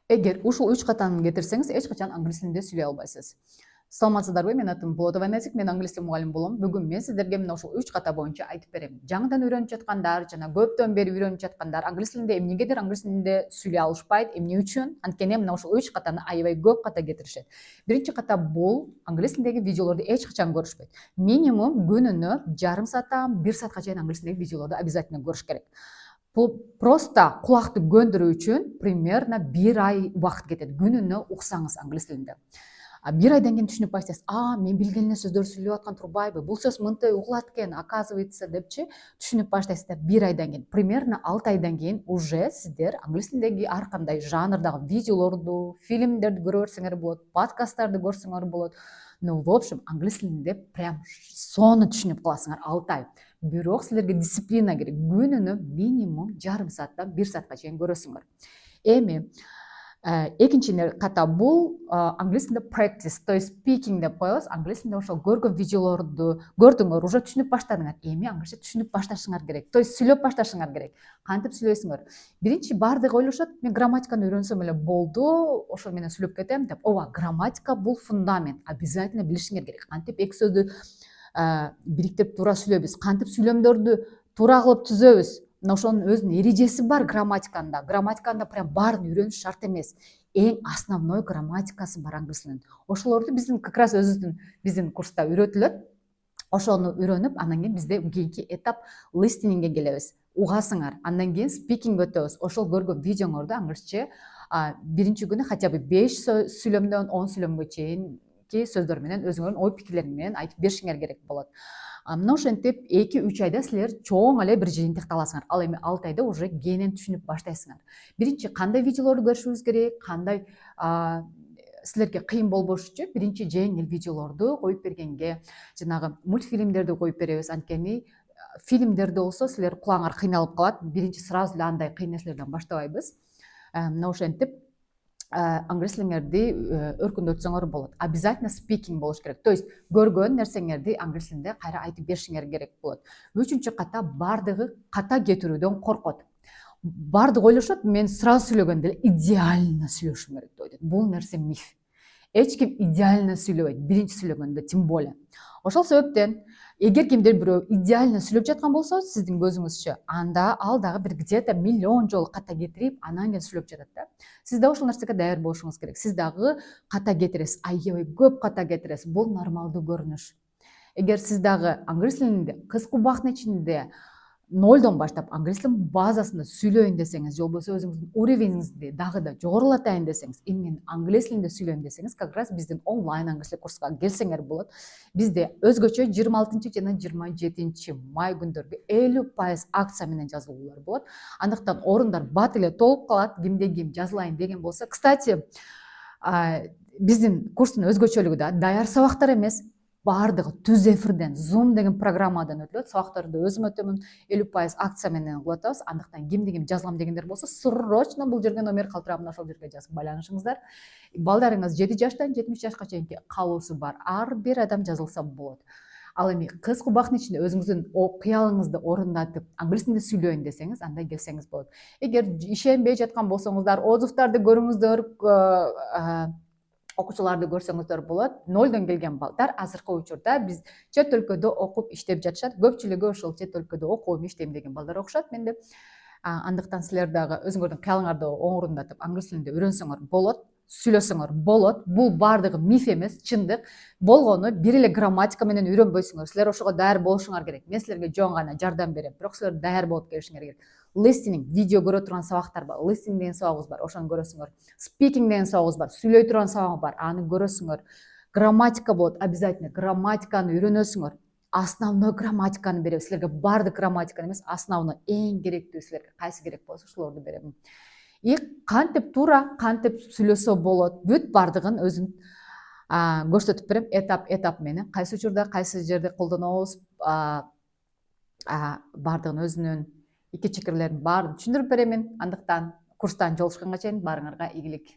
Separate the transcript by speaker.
Speaker 1: Эгер ушул 3 катаны кетирсеңиз, эч качан англис тилинде сүйлөй албайсыз. Саламатсыздарбы? Менин атым Болотова Незик, мен англис тил мугалими болом. Бүгүн мен сиздерге мына ушул 3 ката боюнча айтып берем. Жаңыдан үйрөнүп жаткандар жана көптөн бери үйрөнүп жаткандар англис тилинде эмнегедир англис тилинде сүйлөй алышпайт, эмне үчүн? Анткени мына ушул 3 катаны аябай көп ката кетиришет. Биринчи ката бул англис тилиндеги видеолорду эч качан көрүшпөйт. Минимум күнүнө жарым сааттан 1 саатка чейин англис тилиндеги видеолорду обязательно көрүш керек. Бул просто кулакты көндүрүү үчүн примерно 1 ай убакыт кетет. Күнүнө уксаңыз англис тилинде. 1 айдан кийин түшүнүп баштайсыз. Мен билген эле сөздөрдү сүйлөп аткан турбайбы? Бул сөз мынтип угулат экен, оказывается депчи түшүнүп баштайсыз да 1 айдан кийин, примерно 6 айдан кийин уже сиздер англис тилиндеги ар кандай жанрдагы видеолорду, фильмдерди көрө берсеңер болот, подкасттарды көрсөңөр болот. Ну, в общем, англис тилинде прям сону түшүнүп каласыңар 6 ай. Бирок силерге дисциплина керек. Күнүнө минимум жарым сааттан 1 саатка чейин көрөсүңөр. Эми экинчи ката бул англис тилинде practice, то есть speaking деп коебуз. Англис тилинде ошол көргөн видеолорду көрдүңөр, уже түшүнүп баштадыңар. Эми англисче түшүнүп башташыңар керек. То есть сүйлөп башташыңар керек. Кантип сүйлөйсүңөр? Биринчи баардыгы ойлошот, мен грамматиканы үйрөнсөм эле болду, ошол менен сүйлөп кетем деп. Ооба, грамматика бул фундамент. Обязательно билишиңер керек. Кантип эки сөздү бириктирип туура сүйлөйбүз, кантип сүйлөмдөрдү туура кылып түзөбүз. Мына ошонун өзүнүн эрежеси бар грамматиканда. Грамматиканда прям баарын үйрөнүш шарт эмес. Эң основной грамматикасы бар англис тилинин. Ошолорду биздин как раз биздин курста үйрөтүлөт. Ошону үйрөнүп, андан кийин бизде кийинки этап listeningге келебиз. Угасыңар, андан кийин speaking өтөбүз. Ошол көргөн видеоңорду англисче биринчи күнү хотя бы 5 сүйлөмдөн 10 сүйлөмгө чейинки сөздөр менен өзүңөрдүн ой пикирлериң менен айтып беришиңер керек болот. Мына ошентип 2-3 айда силер чоң эле бир жыйынтыкты аласыңар. Ал эми 6 айда уже кенен түшүнүп баштайсыңар. Биринчи кандай видеолорду көрүшүбүз керек, кандай силерге кыйын болбошу биринчи жеңил видеолорду коюп бергенге, жанагы мультфильмдерди коюп беребиз. Анткени фильмдерде болсо силер кулагыңар кыйналып калат. Биринчи сразу эле андай кыйын нерселерден баштабайбыз. Мына ошентип англис тилиңерди өркүндөтсөңөр болот. Обязательно speaking болуш керек. То есть көргөн нерсеңерди англис тилинде кайра айтып беришиңер керек болот. Үчүнчү ката баардыгы ката кетирүүдөн коркот. Баардыгы ойлошот, мен сразу сүйлөгөндө эле идеально сүйлөшүм керек деп ойлойт. Бул нерсе миф. Эч ким идеально сүйлөбөйт, биринчи сүйлөгөндө тем более. Ошол себептен эгер кимдир бирөө идеально сүйлөп жаткан болсо сиздин көзүңүзчө, анда ал дагы бир где-то миллион жолу ката кетирип, анан кийин сүйлөп жатат да. Сиз дагы ошол нерсеге даяр болушуңуз керек. Сиз дагы ката кетиресиз, аябай көп ката кетиресиз. Бул нормалдуу көрүнүш. Эгер сиз дагы англис тилинде кыска убакыттын ичинде нолдон баштап англис тилинин базасында сүйлөйүн десеңиз, же болбосо өзүңүздүн уровениңизди дагы да жогорулатайын десеңиз, эми мен англис тилинде сүйлөйм десеңиз, как раз биздин онлайн англис тил курска келсеңер болот. Бизде өзгөчө 26 жана 27 май күндөргө 50% акция менен жазылуулар болот. Андыктан орундар бат эле толуп калат. Кимде ким жазылайын деген болсо. Кстати, биздин курстун өзгөчөлүгү да даяр сабактар эмес. Баардыгы түз эфирден, Zoom деген программадан өтүлөт. Сабактарды өзүм өтөмүн, 50% акция менен кылып атабыз. Андыктан кимде ким жазылам дегендер болсо, срочно бул жерге номер калтырам, ошол жерге жазып байланышыңыздар. Балдарыңыз 7 жаштан 70 жашка чейинки калуусу бар. Ар бир адам жазылса болот. Ал эми кыска убакыттын ичинде өзүңүздүн кыялыңызды орундатып, англис тилинде сүйлөйүн десеңиз, анда келсеңиз болот. Эгер ишенбей жаткан болсоңуздар, отзывдарды көрүңүздөр, окуучуларды көрсөңүздөр болот. 0дон келген балдар азыркы учурда биз чет өлкөдө окуп иштеп жатышат. Көпчүлүгү ошол чет өлкөдө окуйм, иштейм деген балдар окушат менде. Андыктан силер дагы өзүңөрдүн кыялыңарды орундатып, англис тилинде үйрөнсөңөр болот, сүйлөсөңөр болот. Бул баардыгы миф эмес, чындык. Болгону бир эле грамматика менен үйрөнбөйсүңөр. Силер ошого даяр болушуңар керек. Мен силерге жөн гана жардам берем, бирок силер даяр болуп келишиңер керек. Listening, видео көрө турган сабактар бар. Listening деген сабагыбыз бар, ошону көрөсүңөр. Speaking деген сабагыбыз бар, сүйлөй турган сабак бар, аны көрөсүңөр. Грамматика болот, обязательно грамматиканы үйрөнөсүңөр. Основной грамматиканы беребиз. Силерге баардык грамматиканы эмес, основной, эң керектүү силерге кайсы керек болсо ошолорду берем. И кантип туура, кантип сүйлөсө болот, бүт баардыгын өзүм көрсөтүп берем, этап менен. Кайсы учурда, кайсы жерде колдонобуз, баардыгын өзүнүн ики чекирлерин баарын түшүндүрүп беремин. Андыктан курстан жолугушканга чейин баарыңарга ийгилик.